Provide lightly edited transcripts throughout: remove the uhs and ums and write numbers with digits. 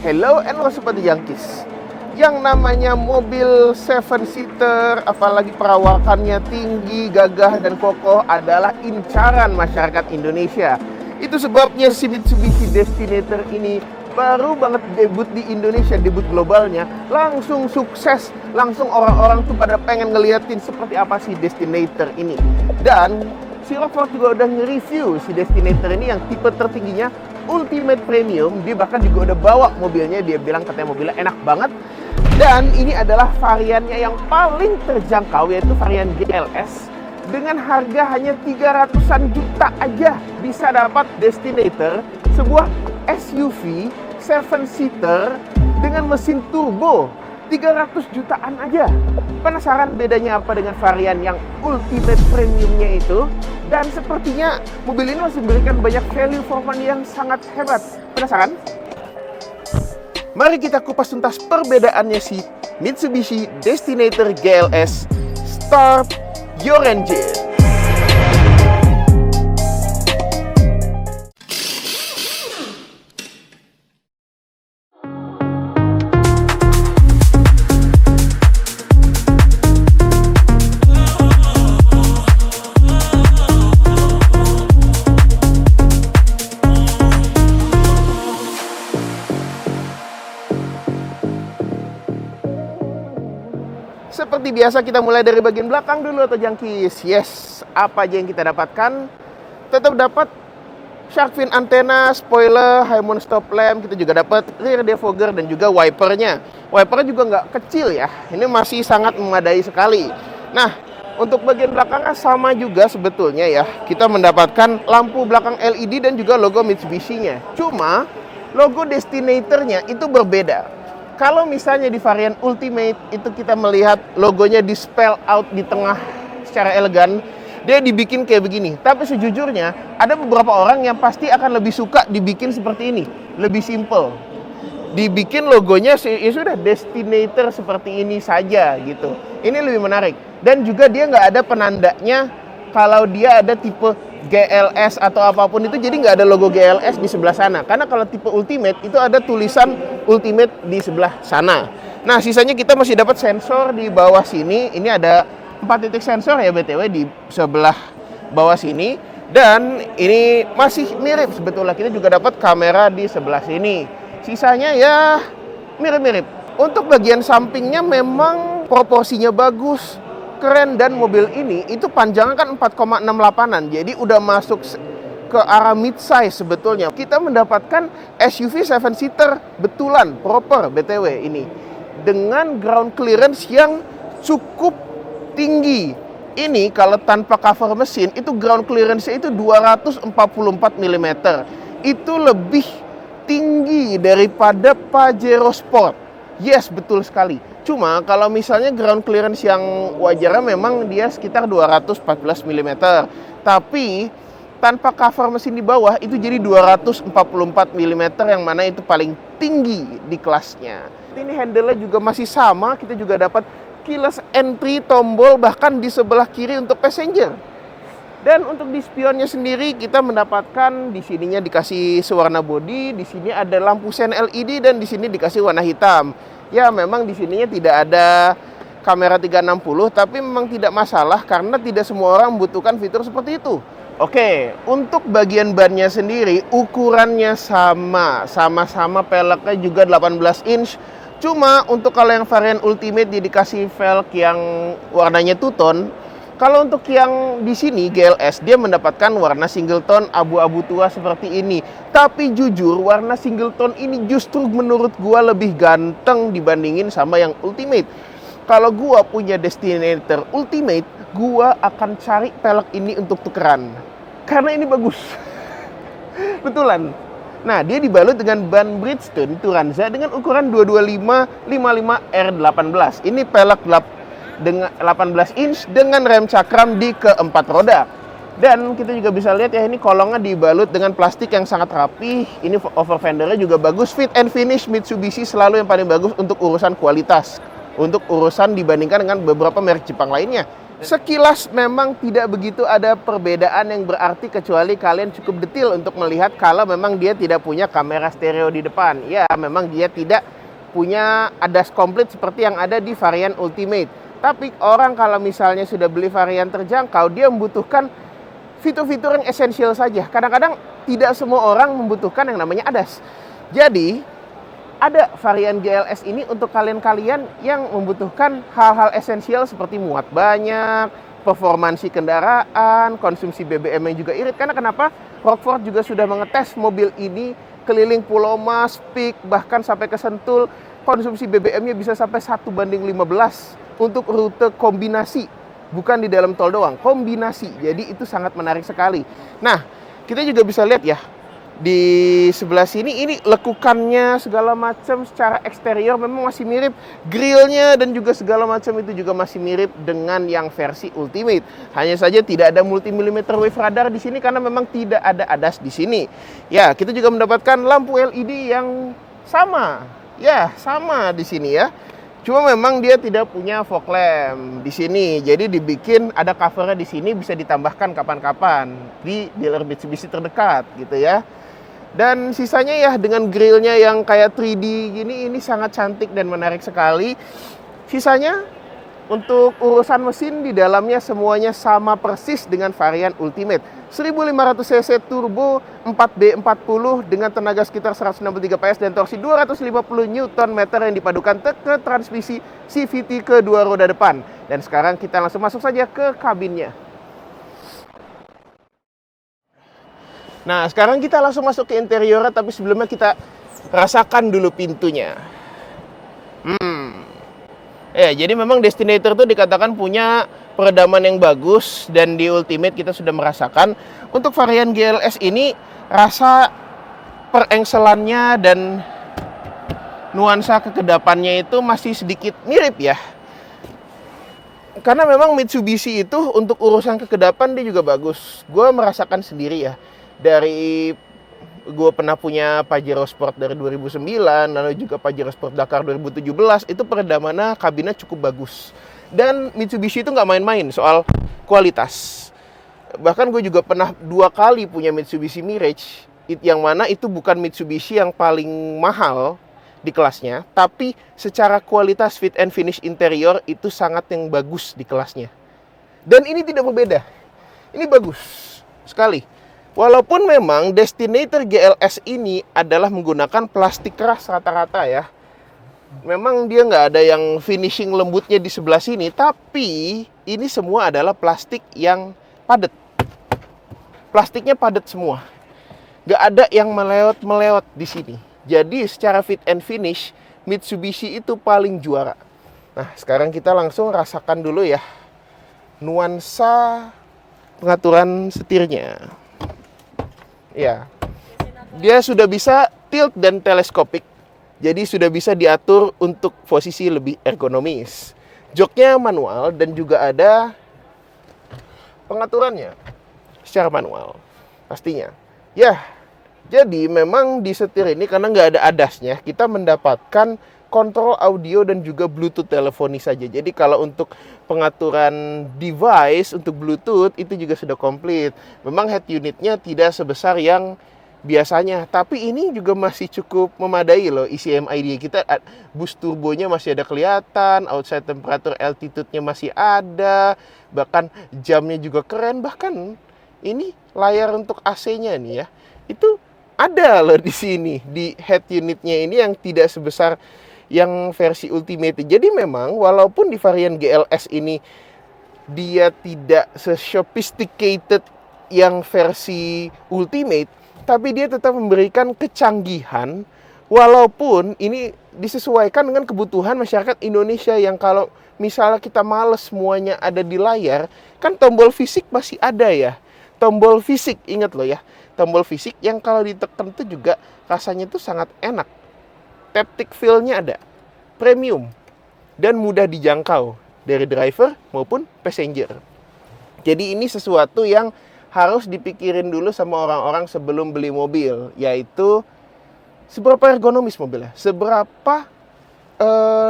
Hello and Sobat Junkies. Yang namanya mobil 7-seater, apalagi perawakannya tinggi, gagah, dan kokoh adalah incaran masyarakat Indonesia. Itu sebabnya si Mitsubishi Destinator ini baru banget debut di Indonesia, debut globalnya, langsung sukses. Langsung orang-orang tuh pada pengen ngeliatin seperti apa si Destinator ini. Dan si Rockford juga udah nge-review si Destinator ini yang tipe tertingginya Ultimate Premium. Dia bahkan juga udah bawa mobilnya, dia bilang katanya mobilnya enak banget. Dan ini adalah variannya yang paling terjangkau, yaitu varian GLS. Dengan harga hanya 300-an juta aja bisa dapat Destinator, sebuah SUV 7-seater dengan mesin turbo. 300 jutaan aja. Penasaran bedanya apa dengan varian yang Ultimate Premiumnya itu? Dan sepertinya mobil ini masih memberikan banyak value for money yang sangat hebat. Penasaran? Mari kita kupas tuntas perbedaannya si Mitsubishi Destinator GLS. Start your engine! Seperti biasa kita mulai dari bagian belakang dulu atau Junkies. Yes, apa aja yang kita dapatkan? Tetap dapat shark fin antena, spoiler, high moon stop lamp. Kita juga dapat rear defogger dan juga wipernya. Wipernya juga nggak kecil ya. Ini masih sangat memadai sekali. Nah, untuk bagian belakangnya sama juga sebetulnya ya. Kita mendapatkan lampu belakang LED dan juga logo Mitsubishi-nya. Cuma logo Destinator-nya itu berbeda. Kalau misalnya di varian Ultimate itu kita melihat logonya di spell out di tengah secara elegan, dia dibikin kayak begini. Tapi sejujurnya ada beberapa orang yang pasti akan lebih suka dibikin seperti ini, lebih simple. Dibikin logonya ya sudah Destinator seperti ini saja gitu. Ini lebih menarik. Dan juga dia nggak ada penandanya kalau dia ada tipe GLS atau apapun itu, jadi nggak ada logo GLS di sebelah sana. Karena kalau tipe Ultimate itu ada tulisan Ultimate di sebelah sana. Nah, sisanya kita masih dapat sensor di bawah sini. Ini ada 4 titik sensor ya BTW di sebelah bawah sini. Dan ini masih mirip sebetulnya. Kita juga dapat kamera di sebelah sini. Sisanya ya mirip-mirip. Untuk bagian sampingnya memang proporsinya bagus, keren, dan mobil ini itu panjangnya kan 4,68an, jadi udah masuk ke arah mid-size sebetulnya. Kita mendapatkan SUV 7-seater betulan, proper BTW ini, dengan ground clearance yang cukup tinggi. Ini kalau tanpa cover mesin, itu ground clearance-nya itu 244 mm. Itu lebih tinggi daripada Pajero Sport. Yes, betul sekali. Cuma kalau misalnya ground clearance yang wajarnya memang dia sekitar 214 mm. Tapi tanpa cover mesin di bawah itu jadi 244 mm, yang mana itu paling tinggi di kelasnya. Ini handle-nya juga masih sama. Kita juga dapat keyless entry, tombol bahkan di sebelah kiri untuk passenger. Dan untuk di spionnya sendiri kita mendapatkan di sininya dikasih sewarna body, di sini ada lampu sen LED dan di sini dikasih warna hitam. Ya, memang di sininya tidak ada kamera 360, tapi memang tidak masalah karena tidak semua orang membutuhkan fitur seperti itu. Oke, untuk bagian bannya sendiri ukurannya sama-sama peleknya juga 18 inch. Cuma untuk kalau yang varian Ultimate dia dikasih velg yang warnanya two tone. Kalau untuk yang di sini GLS dia mendapatkan warna single tone abu-abu tua seperti ini. Tapi jujur warna single tone ini justru menurut gua lebih ganteng dibandingin sama yang Ultimate. Kalau gua punya Destinator Ultimate, gua akan cari pelek ini untuk tukeran. Karena ini bagus. Betulan. Nah, dia dibalut dengan ban Bridgestone Turanza dengan ukuran 225/55R18. Ini pelek dengan 18 inch dengan rem cakram di keempat roda. Dan kita juga bisa lihat ya, ini kolongnya dibalut dengan plastik yang sangat rapi. Ini over fendernya juga bagus. Fit and finish Mitsubishi selalu yang paling bagus untuk urusan kualitas, untuk urusan dibandingkan dengan beberapa merek Jepang lainnya. Sekilas memang tidak begitu ada perbedaan yang berarti kecuali kalian cukup detail untuk melihat kalau memang dia tidak punya kamera stereo di depan. Ya, memang dia tidak punya ADAS komplit seperti yang ada di varian Ultimate. Tapi orang kalau misalnya sudah beli varian terjangkau, dia membutuhkan fitur-fitur yang esensial saja. Kadang-kadang tidak semua orang membutuhkan yang namanya ADAS. Jadi, ada varian GLS ini untuk kalian-kalian yang membutuhkan hal-hal esensial seperti muat banyak, performansi kendaraan, konsumsi BBM yang juga irit. Karena kenapa? Rockford juga sudah mengetes mobil ini keliling Pulau Mas, Peak, bahkan sampai ke Sentul. Konsumsi BBM-nya bisa sampai 1:15 untuk rute kombinasi. Bukan di dalam tol doang, kombinasi. Jadi itu sangat menarik sekali. Nah, kita juga bisa lihat ya, di sebelah sini ini lekukannya segala macam secara eksterior memang masih mirip, grillnya dan juga segala macam itu juga masih mirip dengan yang versi Ultimate. Hanya saja tidak ada multi millimeter wave radar di sini karena memang tidak ada ADAS di sini. Ya, kita juga mendapatkan lampu LED yang sama. Ya, sama di sini ya. Cuma memang dia tidak punya fog lamp di sini. Jadi dibikin ada covernya di sini, bisa ditambahkan kapan-kapan di dealer Mitsubishi terdekat gitu ya. Dan sisanya ya dengan grillnya yang kayak 3D gini, ini sangat cantik dan menarik sekali. Sisanya untuk urusan mesin di dalamnya semuanya sama persis dengan varian Ultimate. 1500 cc turbo 4B40 dengan tenaga sekitar 163 PS dan torsi 250 Nm yang dipadukan ke transmisi CVT kedua roda depan. Dan sekarang kita langsung masuk saja ke kabinnya. Nah, sekarang kita langsung masuk ke interiornya, tapi sebelumnya kita rasakan dulu pintunya. Jadi memang Destinator itu dikatakan punya peredaman yang bagus, dan di Ultimate kita sudah merasakan. Untuk varian GLS ini, rasa perengselannya dan nuansa kekedapannya itu masih sedikit mirip ya. Karena memang Mitsubishi itu untuk urusan kekedapan dia juga bagus. Gue merasakan sendiri ya. Dari gue pernah punya Pajero Sport dari 2009, lalu juga Pajero Sport Dakar 2017, itu peredamannya kabinnya cukup bagus. Dan Mitsubishi itu nggak main-main soal kualitas. Bahkan gue juga pernah 2 kali punya Mitsubishi Mirage, yang mana itu bukan Mitsubishi yang paling mahal di kelasnya, tapi secara kualitas fit and finish interior itu sangat yang bagus di kelasnya. Dan ini tidak berbeda. Ini bagus sekali. Walaupun memang Destinator GLS ini adalah menggunakan plastik keras rata-rata ya. Memang dia nggak ada yang finishing lembutnya di sebelah sini, tapi ini semua adalah plastik yang padat. Plastiknya padat semua. Nggak ada yang melewat-melewat di sini. Jadi secara fit and finish, Mitsubishi itu paling juara. Nah, sekarang kita langsung rasakan dulu ya nuansa pengaturan setirnya. Ya, dia sudah bisa tilt dan teleskopik. Jadi sudah bisa diatur untuk posisi lebih ergonomis. Joknya manual dan juga ada pengaturannya secara manual pastinya. Ya, jadi memang di setir ini karena nggak ada ADAS-nya, kita mendapatkan kontrol audio dan juga Bluetooth teleponi saja. Jadi kalau untuk pengaturan device untuk Bluetooth itu juga sudah komplit. Memang head unitnya tidak sebesar yang biasanya, tapi ini juga masih cukup memadai loh. ECMID kita, boost turbonya masih ada kelihatan, outside temperature altitude-nya masih ada, bahkan jamnya juga keren. Bahkan ini layar untuk AC-nya nih ya, itu ada loh di sini, di head unitnya ini yang tidak sebesar yang versi Ultimate. Jadi memang walaupun di varian GLS ini dia tidak se-sophisticated yang versi Ultimate, tapi dia tetap memberikan kecanggihan walaupun ini disesuaikan dengan kebutuhan masyarakat Indonesia yang kalau misalnya kita males semuanya ada di layar, kan tombol fisik masih ada ya. Tombol fisik, ingat loh ya, tombol fisik yang kalau ditekan itu juga rasanya itu sangat enak. Taptic feel-nya ada, premium, dan mudah dijangkau dari driver maupun passenger. Jadi ini sesuatu yang harus dipikirin dulu sama orang-orang sebelum beli mobil, yaitu seberapa ergonomis mobilnya, seberapa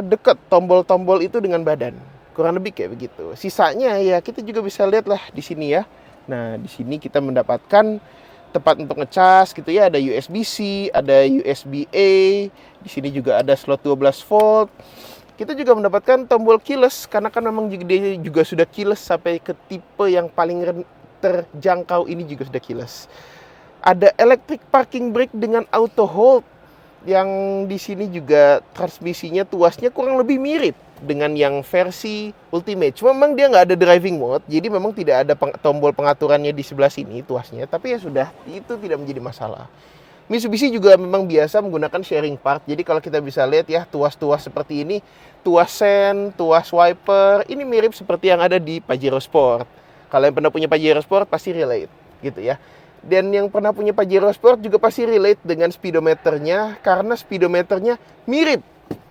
dekat tombol-tombol itu dengan badan. Kurang lebih kayak begitu. Sisanya ya kita juga bisa lihat lah di sini ya. Nah, di sini kita mendapatkan tempat untuk ngecas gitu ya, ada USB-C, ada USB-A. Di sini juga ada slot 12 volt. Kita juga mendapatkan tombol keyless karena kan memang dia juga sudah keyless sampai ke tipe yang paling terjangkau ini juga sudah keyless. Ada electric parking brake dengan auto hold, yang di sini juga transmisinya tuasnya kurang lebih mirip dengan yang versi Ultimate. Cuma memang dia nggak ada driving mode, jadi memang tidak ada tombol pengaturannya di sebelah sini tuasnya. Tapi ya sudah, itu tidak menjadi masalah. Mitsubishi juga memang biasa menggunakan sharing part. Jadi kalau kita bisa lihat ya, tuas-tuas seperti ini, tuas sen, tuas wiper, ini mirip seperti yang ada di Pajero Sport. Kalau yang pernah punya Pajero Sport pasti relate gitu ya. Dan yang pernah punya Pajero Sport juga pasti relate dengan speedometernya, karena speedometernya mirip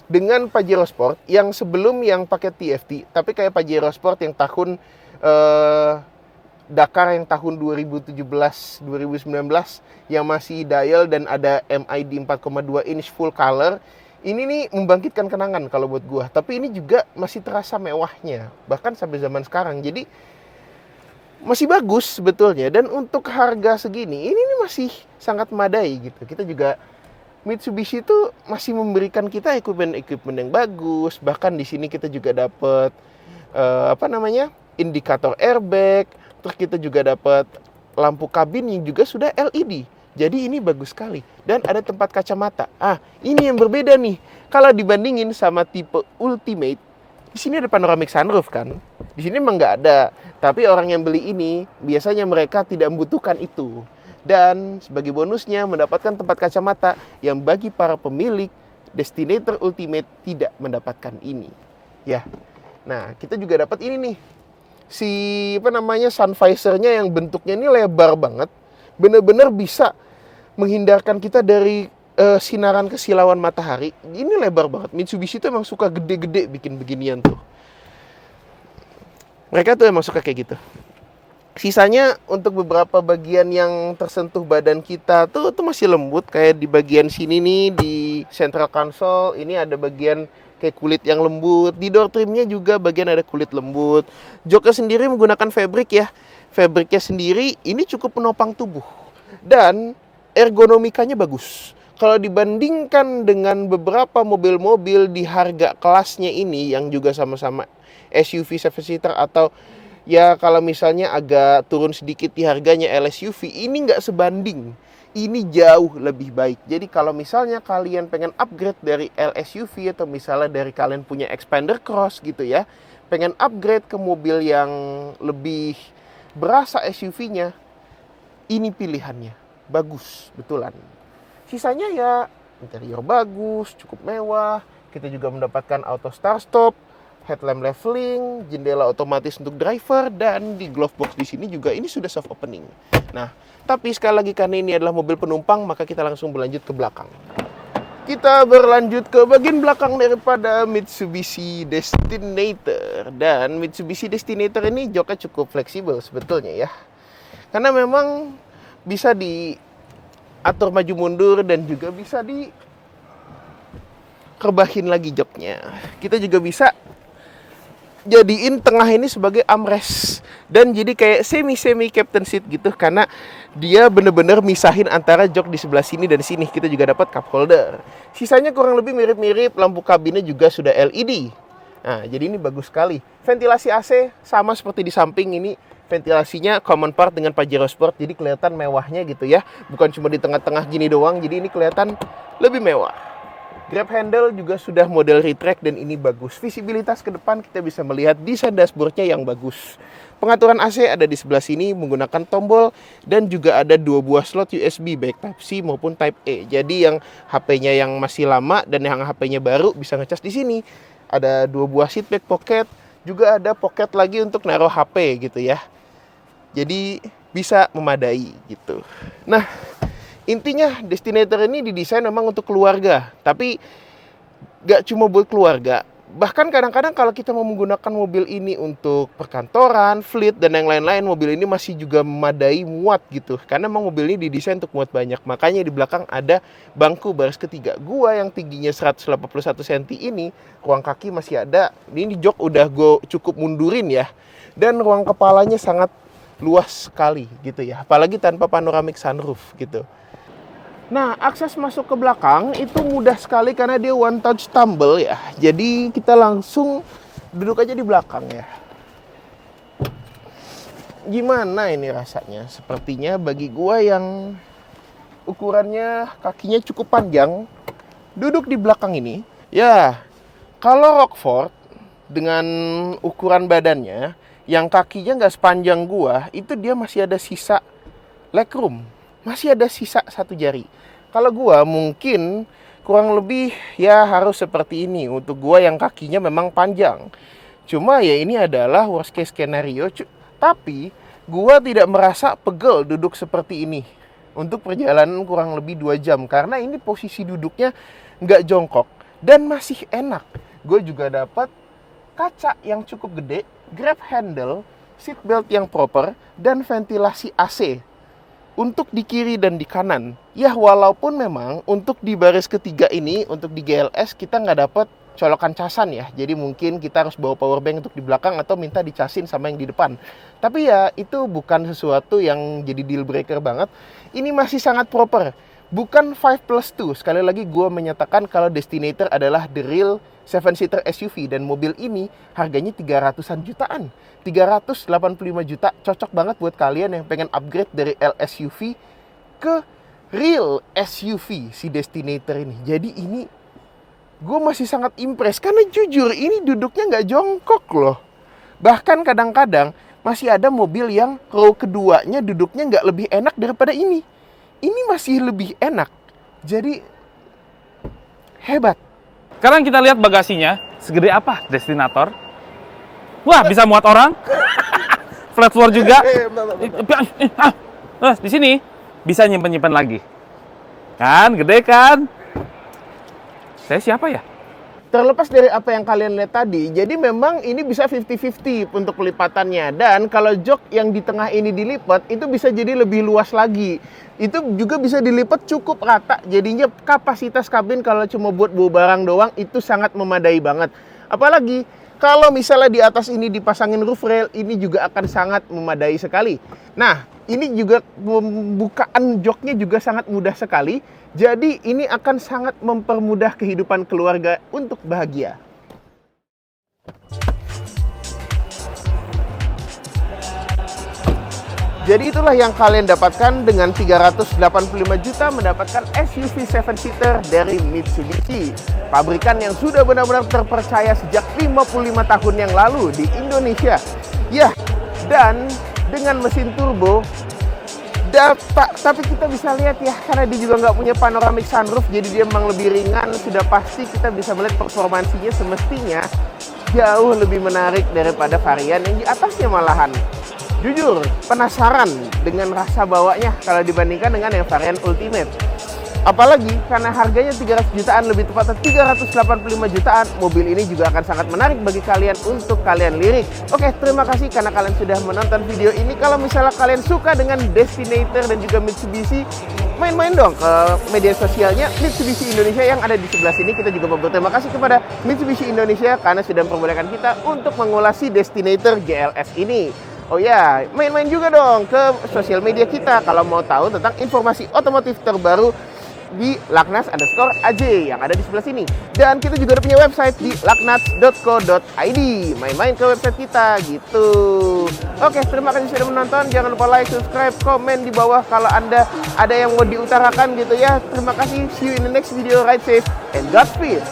dengan Pajero Sport yang sebelum yang pakai TFT, tapi kayak Pajero Sport yang tahun Dakar yang tahun 2017-2019 yang masih dial dan ada MID 4,2 inch full color. Ini nih membangkitkan kenangan kalau buat gua, tapi ini juga masih terasa mewahnya bahkan sampai zaman sekarang. Jadi masih bagus sebetulnya, dan untuk harga segini ini masih sangat memadai gitu. Kita juga Mitsubishi itu masih memberikan kita equipment yang bagus. Bahkan di sini kita juga dapat indikator airbag. Terus kita juga dapat lampu kabin yang juga sudah LED. Jadi ini bagus sekali. Dan ada tempat kacamata. Ini yang berbeda nih. Kalau dibandingin sama tipe Ultimate, di sini ada panoramic sunroof kan. Di sini memang nggak ada. Tapi orang yang beli ini biasanya mereka tidak membutuhkan itu. Dan sebagai bonusnya mendapatkan tempat kacamata yang bagi para pemilik Destinator Ultimate tidak mendapatkan ini. Ya. Nah, kita juga dapat ini nih. Sun visor-nya yang bentuknya ini lebar banget. Bener-bener bisa menghindarkan kita dari sinaran kesilauan matahari. Ini lebar banget. Mitsubishi tuh emang suka gede-gede bikin beginian tuh. Mereka tuh emang suka kayak gitu. Sisanya untuk beberapa bagian yang tersentuh badan kita tuh masih lembut. Kayak di bagian sini nih, di central console, ini ada bagian kayak kulit yang lembut. Di door trimnya juga bagian ada kulit lembut. Joknya sendiri menggunakan fabric ya. Fabricnya sendiri ini cukup menopang tubuh. Dan ergonomikanya bagus. Kalau dibandingkan dengan beberapa mobil-mobil di harga kelasnya ini yang juga sama-sama SUV 7-seater atau ya kalau misalnya agak turun sedikit di harganya LSUV, ini nggak sebanding. Ini jauh lebih baik. Jadi kalau misalnya kalian pengen upgrade dari LSUV atau misalnya dari kalian punya Expander Cross gitu ya, pengen upgrade ke mobil yang lebih berasa SUV-nya, ini pilihannya. Bagus, betulan. Sisanya ya interior bagus, cukup mewah. Kita juga mendapatkan auto start stop, headlamp leveling, jendela otomatis untuk driver, dan di glove box di sini juga ini sudah soft opening. Nah, tapi sekali lagi karena ini adalah mobil penumpang, maka kita langsung berlanjut ke belakang. Kita berlanjut ke bagian belakang daripada Mitsubishi Destinator. Dan Mitsubishi Destinator ini joknya cukup fleksibel sebetulnya ya. Karena memang bisa diatur maju mundur dan juga bisa dikerbahin lagi joknya. Kita juga bisa jadiin tengah ini sebagai armrest dan jadi kayak semi captain seat gitu, karena dia bener-bener misahin antara jok di sebelah sini dan sini. Kita juga dapat cup holder. Sisanya kurang lebih mirip-mirip, lampu kabinnya juga sudah LED. Nah, jadi ini bagus sekali. Ventilasi AC sama seperti di samping, ini ventilasinya common part dengan Pajero Sport, jadi kelihatan mewahnya gitu ya. Bukan cuma di tengah-tengah gini doang, jadi ini kelihatan lebih mewah. Grab handle juga sudah model retract dan ini bagus. Visibilitas ke depan kita bisa melihat desain dashboardnya yang bagus. Pengaturan AC ada di sebelah sini menggunakan tombol dan juga ada 2 buah slot USB baik Type C maupun Type A. Jadi yang HP-nya yang masih lama dan yang HP-nya baru bisa ngecas di sini. Ada 2 buah seat back pocket, juga ada pocket lagi untuk naruh HP gitu ya. Jadi bisa memadai gitu. Nah, intinya Destinator ini didesain memang untuk keluarga, tapi gak cuma buat keluarga. Bahkan kadang-kadang kalau kita mau menggunakan mobil ini untuk perkantoran, fleet, dan yang lain-lain, mobil ini masih juga memadai muat gitu. Karena memang mobil ini didesain untuk muat banyak. Makanya di belakang ada bangku baris ketiga. Gua yang tingginya 181 cm ini, ruang kaki masih ada. Ini jok udah gue cukup mundurin ya. Dan ruang kepalanya sangat luas sekali gitu ya. Apalagi tanpa panoramic sunroof gitu. Nah, akses masuk ke belakang itu mudah sekali karena dia one touch tumble ya. Jadi kita langsung duduk aja di belakang ya. Gimana ini rasanya? Sepertinya bagi gua yang ukurannya kakinya cukup panjang, duduk di belakang ini, ya kalau Rockford dengan ukuran badannya, yang kakinya nggak sepanjang gua, itu dia masih ada sisa legroom. Masih ada sisa satu jari. Kalau gua mungkin kurang lebih ya harus seperti ini untuk gua yang kakinya memang panjang. Cuma ya ini adalah worst case scenario. Tapi gua tidak merasa pegel duduk seperti ini untuk perjalanan kurang lebih 2 jam. Karena ini posisi duduknya nggak jongkok dan masih enak. Gue juga dapat kaca yang cukup gede, grab handle, seat belt yang proper, dan ventilasi AC. Untuk di kiri dan di kanan, ya walaupun memang untuk di baris ketiga ini, untuk di GLS kita nggak dapat colokan casan ya. Jadi mungkin kita harus bawa power bank untuk di belakang atau minta dicasin sama yang di depan. Tapi ya itu bukan sesuatu yang jadi deal breaker banget. Ini masih sangat proper. Bukan 5+2. Sekali lagi gue menyatakan kalau Destinator adalah the real 7-seater SUV. Dan mobil ini harganya 300-an jutaan. 385 juta. Cocok banget buat kalian yang pengen upgrade dari LSUV ke real SUV si Destinator ini. Jadi ini gue masih sangat impress. Karena jujur ini duduknya nggak jongkok loh. Bahkan kadang-kadang masih ada mobil yang row keduanya duduknya nggak lebih enak daripada ini. Ini masih lebih enak. Jadi hebat. Sekarang kita lihat bagasinya. Segede apa Destinator? Wah, bisa muat orang. Flat floor juga. Di sini bisa nyimpen-nyimpen lagi. Kan, gede kan? Saya siapa ya? Terlepas dari apa yang kalian lihat tadi, jadi memang ini bisa 50-50 untuk pelipatannya. Dan kalau jok yang di tengah ini dilipat, itu bisa jadi lebih luas lagi. Itu juga bisa dilipat cukup rata, jadinya kapasitas kabin kalau cuma buat bawa barang doang, itu sangat memadai banget. Apalagi, kalau misalnya di atas ini dipasangin roof rail, ini juga akan sangat memadai sekali. Nah, ini juga pembukaan joknya juga sangat mudah sekali. Jadi ini akan sangat mempermudah kehidupan keluarga untuk bahagia. Jadi itulah yang kalian dapatkan dengan 385 juta mendapatkan SUV 7-seater dari Mitsubishi. Pabrikan yang sudah benar-benar terpercaya sejak 55 tahun yang lalu di Indonesia. Ya, dan dengan mesin turbo. Tapi kita bisa lihat ya, karena dia juga nggak punya panoramic sunroof, jadi dia memang lebih ringan. Sudah pasti kita bisa melihat performansinya semestinya jauh lebih menarik daripada varian yang di atasnya malahan. Jujur, penasaran dengan rasa bawanya kalau dibandingkan dengan yang varian Ultimate. Apalagi karena harganya 300 jutaan, lebih tepatnya 385 jutaan, mobil ini juga akan sangat menarik bagi kalian untuk kalian lirik. Oke, terima kasih karena kalian sudah menonton video ini. Kalau misalnya kalian suka dengan Destinator dan juga Mitsubishi, main-main dong ke media sosialnya Mitsubishi Indonesia yang ada di sebelah sini. Kita juga mau berterima kasih kepada Mitsubishi Indonesia karena sudah memperbolehkan kita untuk mengulas Destinator GLS ini. Oh ya, main-main juga dong ke sosial media kita kalau mau tahu tentang informasi otomotif terbaru di laknats_aj yang ada di sebelah sini. Dan kita juga ada punya website di laknats.co.id. Main-main ke website kita gitu. Oke, terima kasih sudah menonton. Jangan lupa like, subscribe, komen di bawah kalau Anda ada yang mau diutarakan gitu ya. Terima kasih. See you in the next video. Ride safe and Godspeed.